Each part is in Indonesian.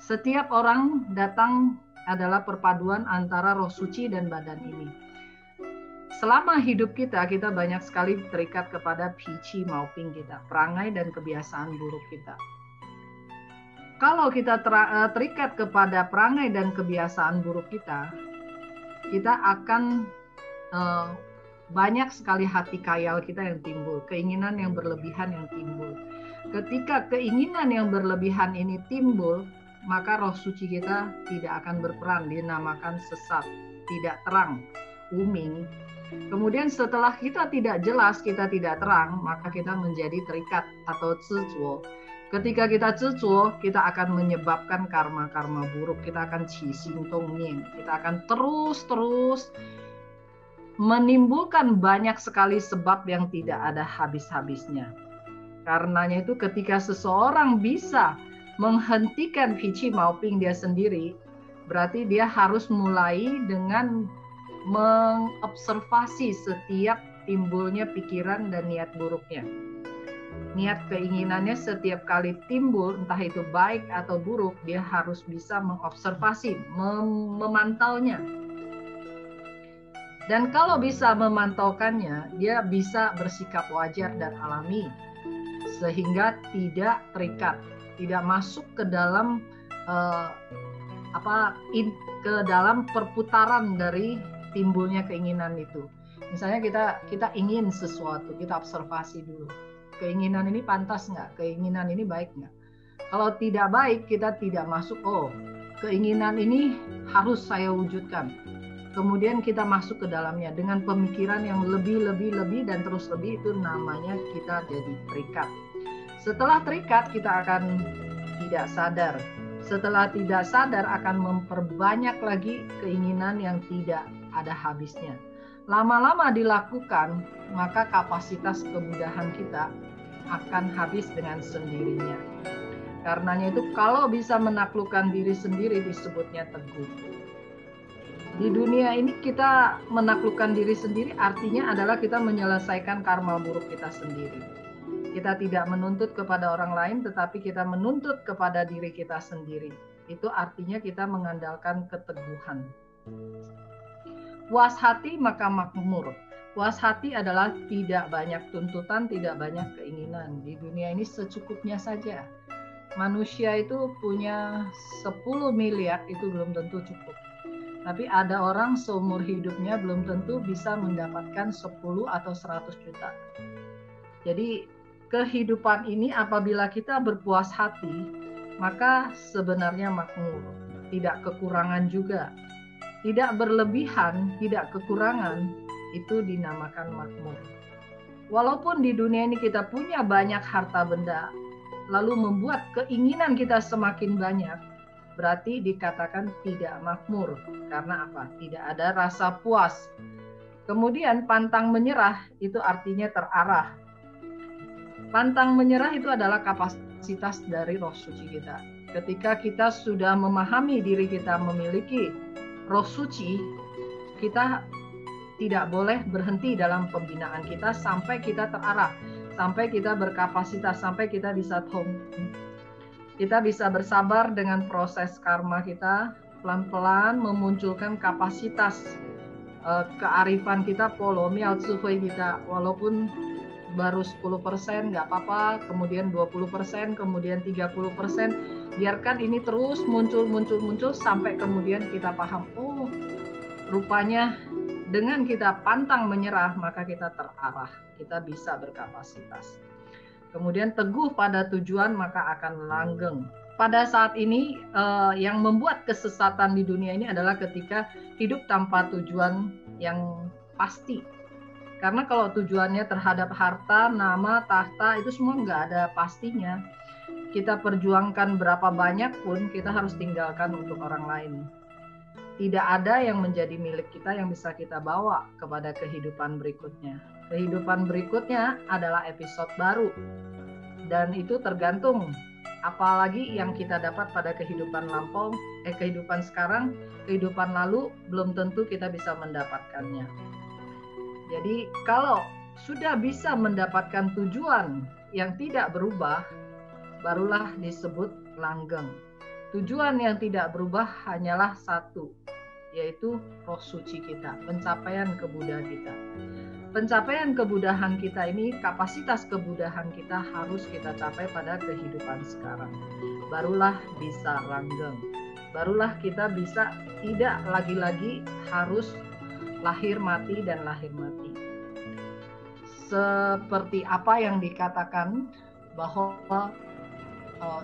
Setiap orang datang adalah perpaduan antara roh suci dan badan ini. Selama hidup kita banyak sekali terikat kepada pici mauping kita, perangai dan kebiasaan buruk kita. Kalau kita terikat kepada perangai dan kebiasaan buruk kita akan banyak sekali hati khayal kita yang timbul, keinginan yang berlebihan yang timbul. Ketika keinginan yang berlebihan ini timbul, maka roh suci kita tidak akan berperan, dinamakan sesat, tidak terang, uming. Kemudian setelah kita tidak jelas, kita tidak terang, maka kita menjadi terikat atau zizuo. Ketika kita zizuo, kita akan menyebabkan karma-karma buruk, kita akan qixing dongnian, kita akan terus menimbulkan banyak sekali sebab yang tidak ada habis-habisnya. Karenanya itu ketika seseorang bisa menghentikan pici mauping dia sendiri, berarti dia harus mulai dengan mengobservasi setiap timbulnya pikiran dan niat buruknya. Niat keinginannya setiap kali timbul, entah itu baik atau buruk, dia harus bisa mengobservasi, memantaunya. Dan kalau bisa memantaukannya, dia bisa bersikap wajar dan alami, sehingga tidak terikat, tidak masuk ke dalam ke dalam perputaran dari timbulnya keinginan itu. Misalnya kita ingin sesuatu, kita observasi dulu. Keinginan ini pantas nggak? Keinginan ini baik nggak? Kalau tidak baik, kita tidak masuk, keinginan ini harus saya wujudkan. Kemudian kita masuk ke dalamnya dengan pemikiran yang lebih dan terus lebih, itu namanya kita jadi terikat. Setelah terikat, kita akan tidak sadar. Setelah tidak sadar, akan memperbanyak lagi keinginan yang tidak ada habisnya. Lama-lama dilakukan, maka kapasitas kemudahan kita akan habis dengan sendirinya. Karenanya itu kalau bisa menaklukkan diri sendiri disebutnya teguh. Di dunia ini kita menaklukkan diri sendiri artinya adalah kita menyelesaikan karma buruk kita sendiri. Kita tidak menuntut kepada orang lain, tetapi kita menuntut kepada diri kita sendiri. Itu artinya kita mengandalkan keteguhan. Puas hati maka makmur. Puas hati adalah tidak banyak tuntutan, tidak banyak keinginan. Di dunia ini secukupnya saja. Manusia itu punya 10 miliar, itu belum tentu cukup. Tapi ada orang seumur hidupnya belum tentu bisa mendapatkan 10 atau 100 juta. Jadi kehidupan ini apabila kita berpuas hati, maka sebenarnya makmur, tidak kekurangan juga. Tidak berlebihan, tidak kekurangan, itu dinamakan makmur. Walaupun di dunia ini kita punya banyak harta benda, lalu membuat keinginan kita semakin banyak, berarti dikatakan tidak makmur. Karena apa? Tidak ada rasa puas. Kemudian pantang menyerah, itu artinya terarah. Pantang menyerah itu adalah kapasitas dari roh suci kita. Ketika kita sudah memahami diri kita memiliki roh suci, kita tidak boleh berhenti dalam pembinaan kita sampai kita terarah, sampai kita berkapasitas, sampai kita bisa thong. Kita bisa bersabar dengan proses karma kita, pelan-pelan memunculkan kapasitas kearifan kita, polomial tsuhui kita, walaupun baru 10% nggak apa-apa, kemudian 20%, kemudian 30%, biarkan ini terus muncul sampai kemudian kita paham, rupanya dengan kita pantang menyerah maka kita terarah, kita bisa berkapasitas. Kemudian teguh pada tujuan maka akan langgeng. Pada saat ini yang membuat kesesatan di dunia ini adalah ketika hidup tanpa tujuan yang pasti. Karena kalau tujuannya terhadap harta, nama, tahta, itu semua nggak ada pastinya. Kita perjuangkan berapa banyak pun, kita harus tinggalkan untuk orang lain. Tidak ada yang menjadi milik kita yang bisa kita bawa kepada kehidupan berikutnya. Kehidupan berikutnya adalah episode baru. Dan itu tergantung apalagi yang kita dapat pada kehidupan lampau, kehidupan sekarang, kehidupan lalu belum tentu kita bisa mendapatkannya. Jadi kalau sudah bisa mendapatkan tujuan yang tidak berubah, barulah disebut langgeng. Tujuan yang tidak berubah hanyalah satu, yaitu roh suci kita, pencapaian kebudahan kita. Pencapaian kebudahan kita ini, kapasitas kebudahan kita harus kita capai pada kehidupan sekarang. Barulah bisa langgeng. Barulah kita bisa tidak lagi-lagi harus lahir mati dan lahir mati. Seperti apa yang dikatakan bahwa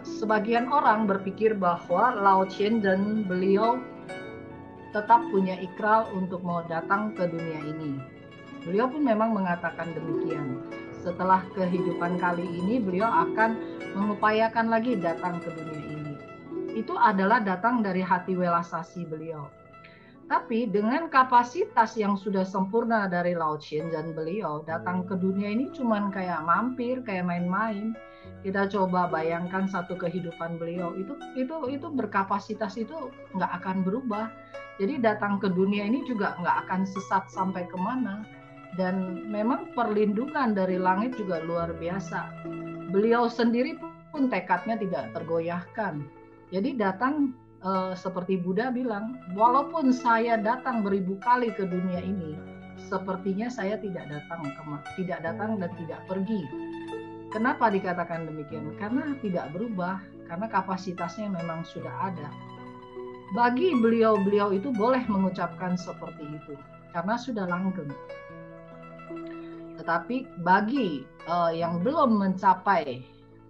sebagian orang berpikir bahwa Lao Tien dan beliau tetap punya ikrar untuk mau datang ke dunia ini. Beliau pun memang mengatakan demikian. Setelah kehidupan kali ini, beliau akan mengupayakan lagi datang ke dunia ini. Itu adalah datang dari hati welasasi beliau. Tapi dengan kapasitas yang sudah sempurna dari Lao Tien dan beliau, datang ke dunia ini cuman kayak mampir, kayak main-main. Kita coba bayangkan satu kehidupan beliau, itu berkapasitas itu nggak akan berubah. Jadi datang ke dunia ini juga nggak akan sesat sampai kemana. Dan memang perlindungan dari langit juga luar biasa. Beliau sendiri pun tekadnya tidak tergoyahkan. Jadi datang seperti Buddha bilang, walaupun saya datang beribu kali ke dunia ini, sepertinya saya tidak datang dan tidak pergi. Kenapa dikatakan demikian? Karena tidak berubah, karena kapasitasnya memang sudah ada. Bagi beliau itu boleh mengucapkan seperti itu, karena sudah langgeng. Tetapi bagi yang belum mencapai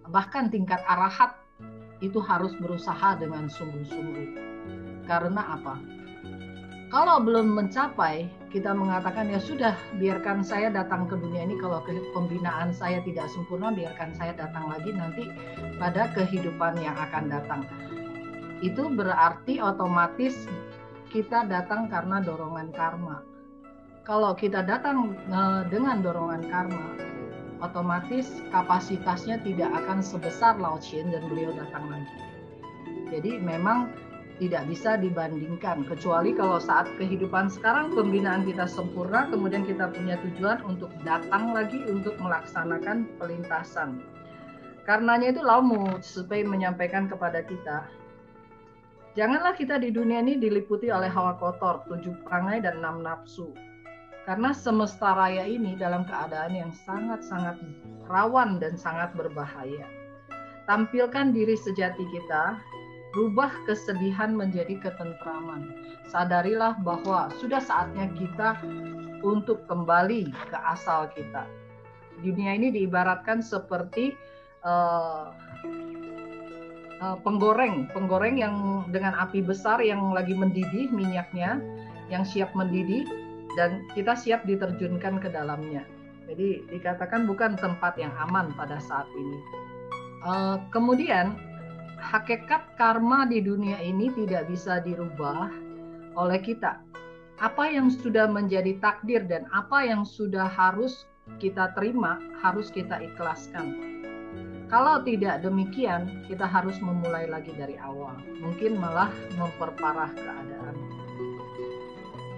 bahkan tingkat arahat, itu harus berusaha dengan sungguh-sungguh. Karena apa? Kalau belum mencapai, kita mengatakan ya sudah, biarkan saya datang ke dunia ini, kalau pembinaan saya tidak sempurna, biarkan saya datang lagi nanti pada kehidupan yang akan datang. Itu berarti otomatis kita datang karena dorongan karma. Kalau kita datang dengan dorongan karma, otomatis kapasitasnya tidak akan sebesar Lao Tien dan beliau datang lagi. Jadi memang tidak bisa dibandingkan, kecuali kalau saat kehidupan sekarang pembinaan kita sempurna, kemudian kita punya tujuan untuk datang lagi untuk melaksanakan pelintasan. Karenanya itu Lao Mu supaya menyampaikan kepada kita, janganlah kita di dunia ini diliputi oleh hawa kotor, 7 perangai dan 6 nafsu. Karena semesta raya ini dalam keadaan yang sangat-sangat rawan dan sangat berbahaya. Tampilkan diri sejati kita, rubah kesedihan menjadi ketentraman. Sadarilah bahwa sudah saatnya kita untuk kembali ke asal kita. Dunia ini diibaratkan seperti penggoreng yang dengan api besar yang lagi mendidih minyaknya, yang siap mendidih, dan kita siap diterjunkan ke dalamnya. Jadi dikatakan bukan tempat yang aman pada saat ini. Kemudian hakikat karma di dunia ini tidak bisa dirubah oleh kita. Apa yang sudah menjadi takdir dan apa yang sudah harus kita terima, harus kita ikhlaskan. Kalau tidak demikian, kita harus memulai lagi dari awal. Mungkin malah memperparah keadaan.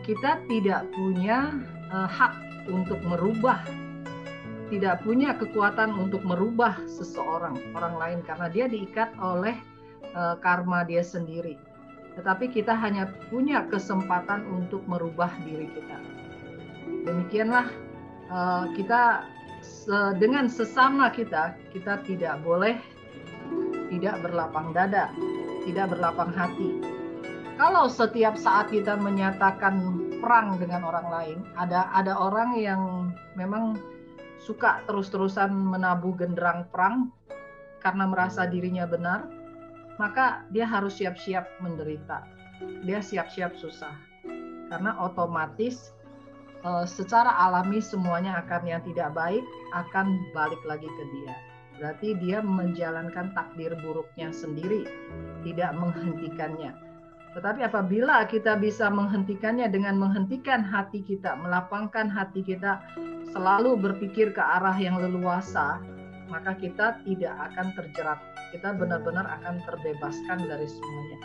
Kita tidak punya hak untuk merubah, tidak punya kekuatan untuk merubah seseorang, orang lain, karena dia diikat oleh karma dia sendiri. Tetapi kita hanya punya kesempatan untuk merubah diri kita. Demikianlah kita dengan sesama kita tidak boleh tidak berlapang dada, tidak berlapang hati. Kalau setiap saat kita menyatakan perang dengan orang lain, ada orang yang memang suka terus-terusan menabuh genderang perang karena merasa dirinya benar, maka dia harus siap-siap menderita. Dia siap-siap susah. Karena otomatis secara alami semuanya akan yang tidak baik akan balik lagi ke dia. Berarti dia menjalankan takdir buruknya sendiri, tidak menghentikannya. Tetapi apabila kita bisa menghentikannya dengan menghentikan hati kita, melapangkan hati kita, selalu berpikir ke arah yang leluasa, maka kita tidak akan terjerat. Kita benar-benar akan terbebaskan dari semuanya.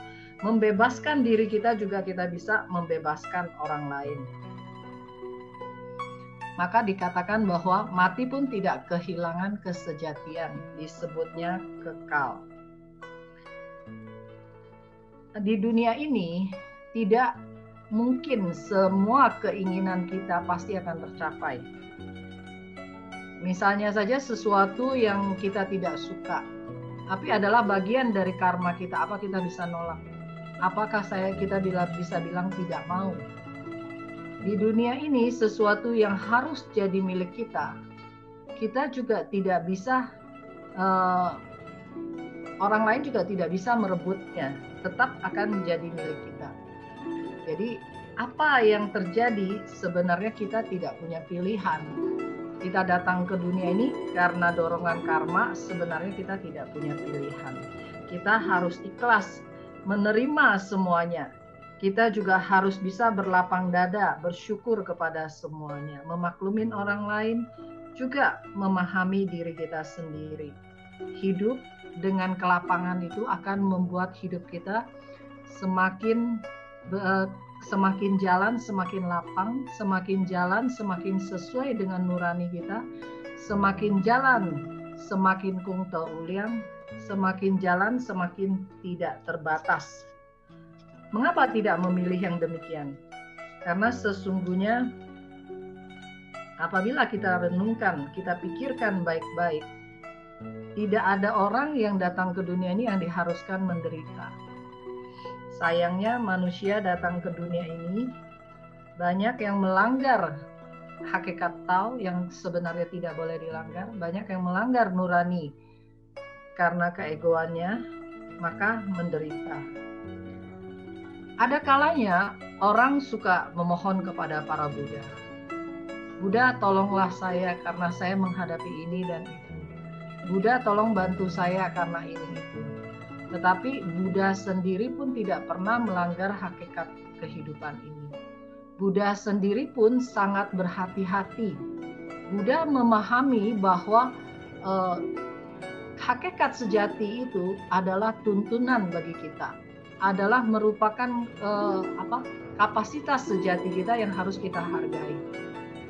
Membebaskan diri kita juga kita bisa membebaskan orang lain. Maka dikatakan bahwa mati pun tidak kehilangan kesejatian, disebutnya kekal. Di dunia ini tidak mungkin semua keinginan kita pasti akan tercapai. Misalnya saja sesuatu yang kita tidak suka, tapi adalah bagian dari karma kita, apa kita bisa nolak? Apakah kita bisa bilang tidak mau? Di dunia ini sesuatu yang harus jadi milik kita, kita juga tidak bisa, orang lain juga tidak bisa merebutnya, tetap akan menjadi milik kita. Jadi apa yang terjadi sebenarnya kita tidak punya pilihan. Kita datang ke dunia ini karena dorongan karma, sebenarnya kita tidak punya pilihan. Kita harus ikhlas menerima semuanya. Kita juga harus bisa berlapang dada, bersyukur kepada semuanya, memaklumin orang lain, juga memahami diri kita sendiri. Hidup dengan kelapangan itu akan membuat hidup kita semakin jalan semakin lapang, semakin jalan semakin sesuai dengan nurani kita, semakin jalan semakin kung tau uliang, semakin jalan semakin tidak terbatas. Mengapa tidak memilih yang demikian? Karena sesungguhnya apabila kita renungkan, kita pikirkan baik-baik, tidak ada orang yang datang ke dunia ini yang diharuskan menderita. Sayangnya manusia datang ke dunia ini banyak yang melanggar hakikat Tao yang sebenarnya tidak boleh dilanggar, banyak yang melanggar nurani karena keegoannya, maka menderita. Ada kalanya orang suka memohon kepada para Buddha. Buddha, tolonglah saya karena saya menghadapi ini dan itu. Buddha, tolong bantu saya karena ini itu. Tetapi Buddha sendiri pun tidak pernah melanggar hakikat kehidupan ini. Buddha sendiri pun sangat berhati-hati. Buddha memahami bahwa hakikat sejati itu adalah tuntunan bagi kita, adalah merupakan kapasitas sejati kita yang harus kita hargai.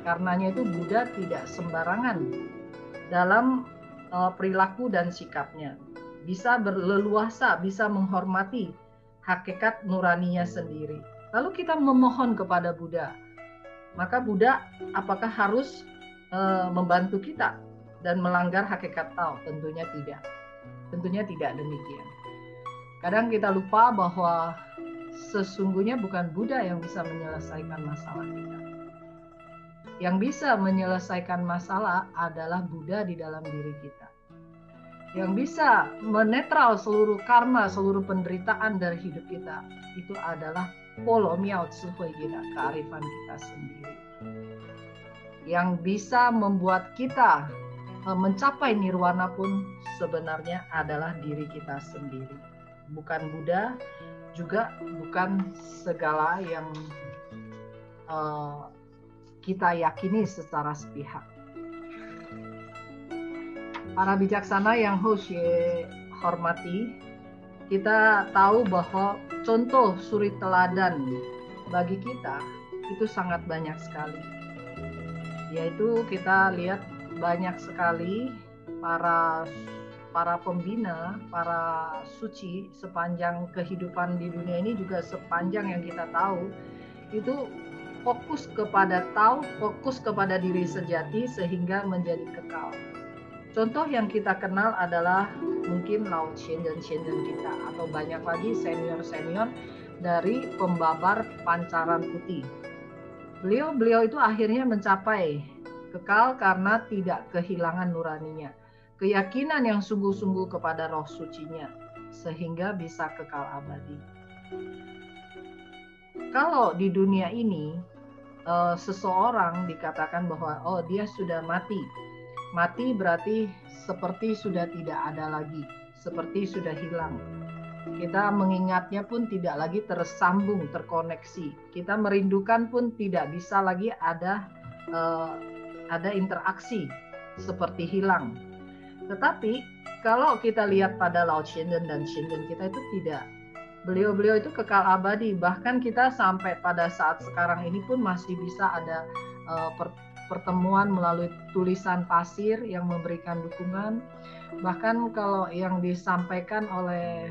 Karenanya itu Buddha tidak sembarangan dalam perilaku dan sikapnya. Bisa berleluasa, bisa menghormati hakikat nuraninya sendiri. Lalu kita memohon kepada Buddha. Maka Buddha apakah harus membantu kita dan melanggar hakikat Tao? Tentunya tidak. Tentunya tidak demikian. Kadang kita lupa bahwa sesungguhnya bukan Buddha yang bisa menyelesaikan masalah kita. Yang bisa menyelesaikan masalah adalah Buddha di dalam diri kita. Yang bisa menetral seluruh karma, seluruh penderitaan dari hidup kita, itu adalah polo miao tsuhui kita, kearifan kita sendiri. Yang bisa membuat kita mencapai nirwana pun sebenarnya adalah diri kita sendiri. Bukan Buddha, juga bukan segala yang kita yakini secara sepihak. Para bijaksana yang Hoshe hormati, kita tahu bahwa contoh suri teladan bagi kita itu sangat banyak sekali. Yaitu kita lihat banyak sekali para pembina, para suci sepanjang kehidupan di dunia ini, juga sepanjang yang kita tahu, itu fokus kepada Tao, fokus kepada diri sejati sehingga menjadi kekal. Contoh yang kita kenal adalah mungkin Lao Tien dan kita, atau banyak lagi senior-senior dari pembabar pancaran putih. Beliau itu akhirnya mencapai kekal karena tidak kehilangan nuraninya, keyakinan yang sungguh-sungguh kepada roh sucinya, sehingga bisa kekal abadi. Kalau di dunia ini seseorang dikatakan bahwa dia sudah mati. Mati berarti seperti sudah tidak ada lagi, seperti sudah hilang. Kita mengingatnya pun tidak lagi tersambung, terkoneksi. Kita merindukan pun tidak bisa lagi ada interaksi, seperti hilang. Tetapi kalau kita lihat pada Lao Shen dan Shen kita itu tidak. Beliau-beliau itu kekal abadi. Bahkan kita sampai pada saat sekarang ini pun masih bisa ada pertemuan melalui tulisan pasir yang memberikan dukungan. Bahkan kalau yang disampaikan oleh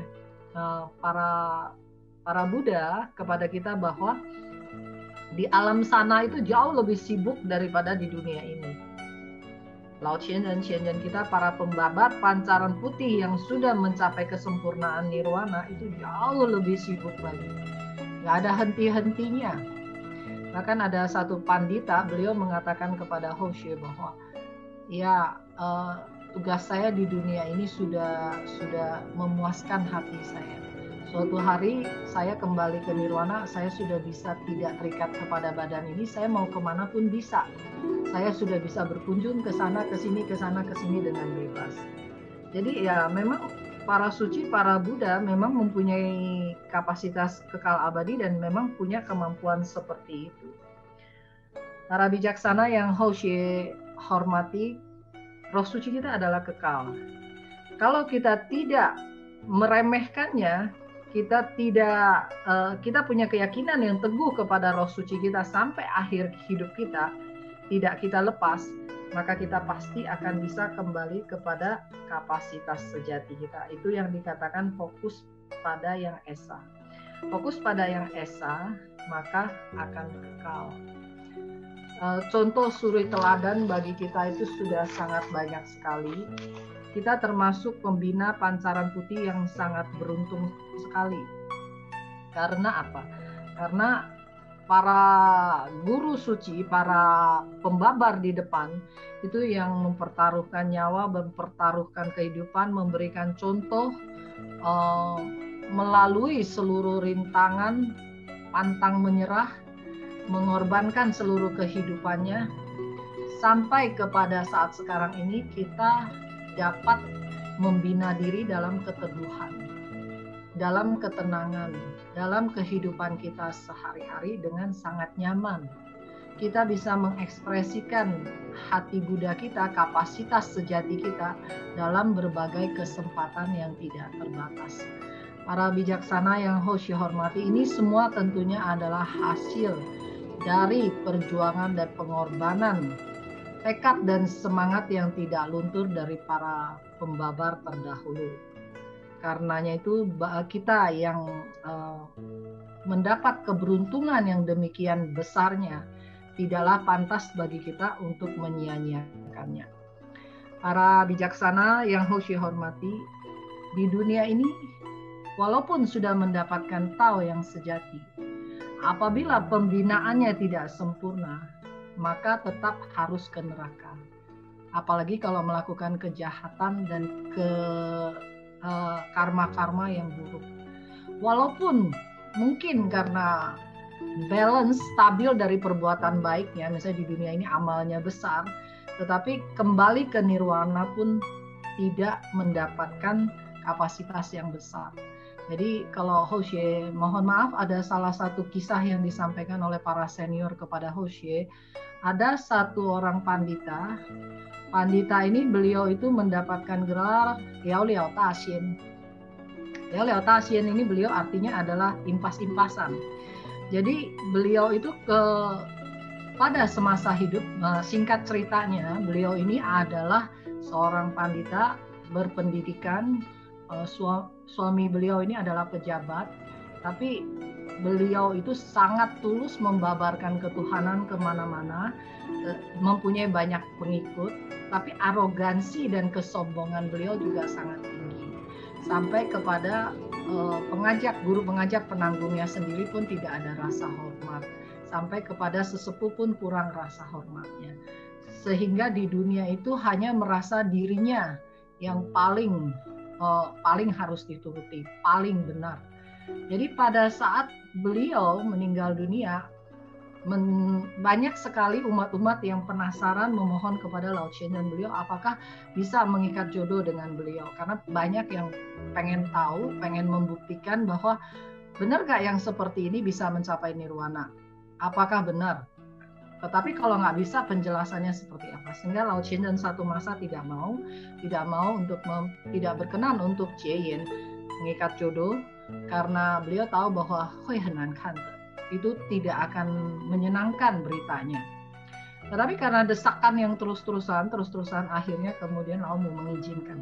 para Buddha kepada kita bahwa di alam sana itu jauh lebih sibuk daripada di dunia ini. Lao Shen dan kita, para pembabat pancaran putih yang sudah mencapai kesempurnaan nirwana itu jauh lebih sibuk lagi. Nggak ada henti-hentinya. Bahkan ada satu pandita, beliau mengatakan kepada Hoshe bahwa ya tugas saya di dunia ini sudah memuaskan hati saya. Suatu hari saya kembali ke nirwana, saya sudah bisa tidak terikat kepada badan ini, saya mau kemana pun bisa. Saya sudah bisa berkunjung ke sana, ke sini, ke sana, ke sini dengan bebas. Jadi ya memang para suci, para Buddha memang mempunyai kapasitas kekal abadi dan memang punya kemampuan seperti itu. Para bijaksana yang Hoshe hormati, roh suci kita adalah kekal. Kalau kita tidak meremehkannya, kita punya keyakinan yang teguh kepada roh suci kita sampai akhir hidup kita, tidak kita lepas, maka kita pasti akan bisa kembali kepada kapasitas sejati kita. Itu yang dikatakan fokus pada yang esa. Fokus pada yang esa, maka akan kekal. Contoh suri teladan bagi kita itu sudah sangat banyak sekali. Kita termasuk pembina pancaran putih yang sangat beruntung sekali. Karena apa? Karena para guru suci, para pembabar di depan itu yang mempertaruhkan nyawa, mempertaruhkan kehidupan, memberikan contoh melalui seluruh rintangan, pantang menyerah, mengorbankan seluruh kehidupannya, sampai kepada saat sekarang ini kita dapat membina diri dalam keteduhan, dalam ketenangan, dalam kehidupan kita sehari-hari dengan sangat nyaman. Kita bisa mengekspresikan hati Buddha kita, kapasitas sejati kita dalam berbagai kesempatan yang tidak terbatas. Para bijaksana yang Hoshe hormati, ini semua tentunya adalah hasil dari perjuangan dan pengorbanan, tekad dan semangat yang tidak luntur dari para pembabar terdahulu. Karenanya itu kita yang mendapat keberuntungan yang demikian besarnya, tidaklah pantas bagi kita untuk menyia-nyiakannya. Para bijaksana yang Hoshe hormati, di dunia ini walaupun sudah mendapatkan Tao yang sejati, apabila pembinaannya tidak sempurna, maka tetap harus ke neraka. Apalagi kalau melakukan kejahatan dan karma-karma yang buruk. Walaupun mungkin karena balance stabil dari perbuatan baiknya, misalnya di dunia ini amalnya besar, tetapi kembali ke nirwana pun tidak mendapatkan kapasitas yang besar. Jadi kalau Hoshe, mohon maaf, ada salah satu kisah yang disampaikan oleh para senior kepada Hoshe. Ada satu orang pandita. Pandita ini beliau itu mendapatkan gelar Liao Liao Taxian. Liao Liao Taxian ini beliau artinya adalah impas-impasan. Jadi beliau itu pada semasa hidup, singkat ceritanya, beliau ini adalah seorang pandita berpendidikan. Suami beliau ini adalah pejabat, tapi beliau itu sangat tulus membabarkan ketuhanan kemana-mana, mempunyai banyak pengikut, tapi arogansi dan kesombongan beliau juga sangat tinggi. Sampai kepada guru pengajak penanggungnya sendiri pun tidak ada rasa hormat. Sampai kepada sesepuh pun kurang rasa hormatnya. Sehingga di dunia itu hanya merasa dirinya yang paling harus dituruti, paling benar. Jadi pada saat beliau meninggal dunia, banyak sekali umat-umat yang penasaran memohon kepada Lao Shen dan beliau apakah bisa mengikat jodoh dengan beliau. Karena banyak yang pengen tahu, pengen membuktikan bahwa benar gak yang seperti ini bisa mencapai nirwana? Apakah benar Tetapi kalau nggak bisa, penjelasannya seperti apa? Sehingga Lao Qianzhen satu masa tidak berkenan untuk Jie Yin mengikat jodoh, karena beliau tahu bahwa hui henan kan, itu tidak akan menyenangkan beritanya. Tetapi karena desakan yang terus-terusan, akhirnya kemudian Lao Mu mengizinkan.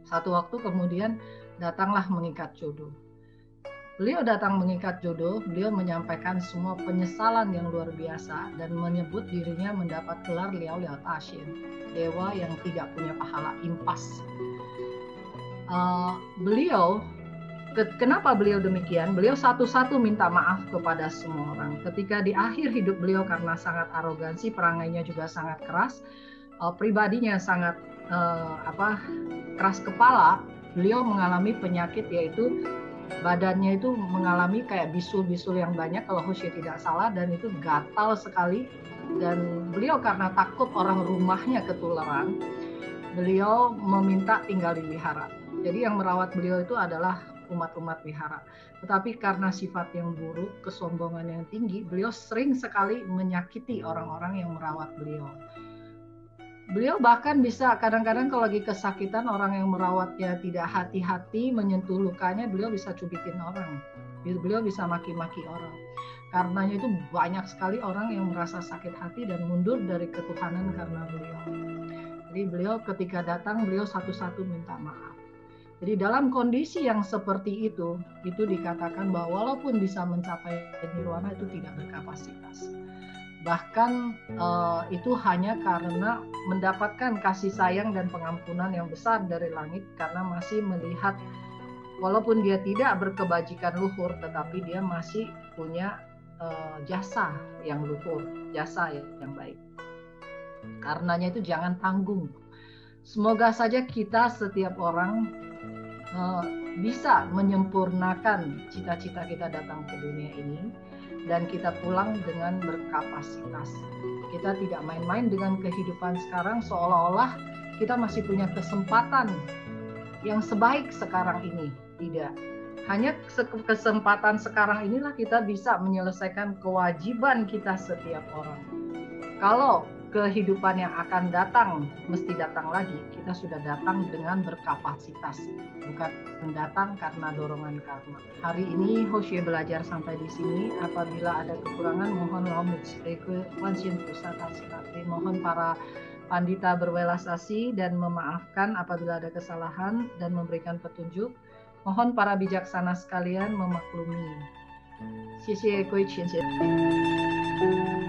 Satu waktu kemudian datanglah mengikat jodoh. Beliau datang mengikat jodoh, beliau menyampaikan semua penyesalan yang luar biasa dan menyebut dirinya mendapat gelar Liao Liao Taxian, dewa yang tidak punya pahala, impas. Kenapa beliau demikian? Beliau satu-satu minta maaf kepada semua orang. Ketika di akhir hidup beliau, karena sangat arogansi, perangainya juga sangat keras, pribadinya sangat keras kepala, beliau mengalami penyakit, yaitu badannya itu mengalami kayak bisul-bisul yang banyak kalau Hoshe tidak salah, dan itu gatal sekali. Dan beliau karena takut orang rumahnya ketularan, beliau meminta tinggal di wihara. Jadi yang merawat beliau itu adalah umat-umat wihara. Tetapi karena sifat yang buruk, kesombongan yang tinggi, beliau sering sekali menyakiti orang-orang yang merawat beliau. Beliau bahkan bisa kadang-kadang kalau lagi kesakitan, orang yang merawatnya tidak hati-hati menyentuh lukanya, beliau bisa cubitin orang. Beliau bisa maki-maki orang. Karenanya itu banyak sekali orang yang merasa sakit hati dan mundur dari ketuhanan karena beliau. Jadi beliau ketika datang, beliau satu-satu minta maaf. Jadi dalam kondisi yang seperti itu dikatakan bahwa walaupun bisa mencapai nirwana, itu tidak berkapasitas. Bahkan itu hanya karena mendapatkan kasih sayang dan pengampunan yang besar dari langit, karena masih melihat walaupun dia tidak berkebajikan luhur, tetapi dia masih punya jasa yang luhur, jasa yang baik. Karenanya itu jangan tanggung. Semoga saja kita setiap orang bisa menyempurnakan cita-cita kita datang ke dunia ini, dan kita pulang dengan berkapasitas. Kita tidak main-main dengan kehidupan sekarang, seolah-olah kita masih punya kesempatan yang sebaik sekarang ini. Tidak. Hanya kesempatan sekarang inilah kita bisa menyelesaikan kewajiban kita setiap orang. Kalau kehidupan yang akan datang mesti datang lagi, kita sudah datang dengan berkapasitas, bukan datang karena dorongan karma. Hari ini Hoshe belajar sampai di sini. Apabila ada kekurangan, mohon mohon para pandita berwelas asih dan memaafkan apabila ada kesalahan dan memberikan petunjuk. Mohon para bijaksana sekalian memaklumi. 谢谢各位浅浅。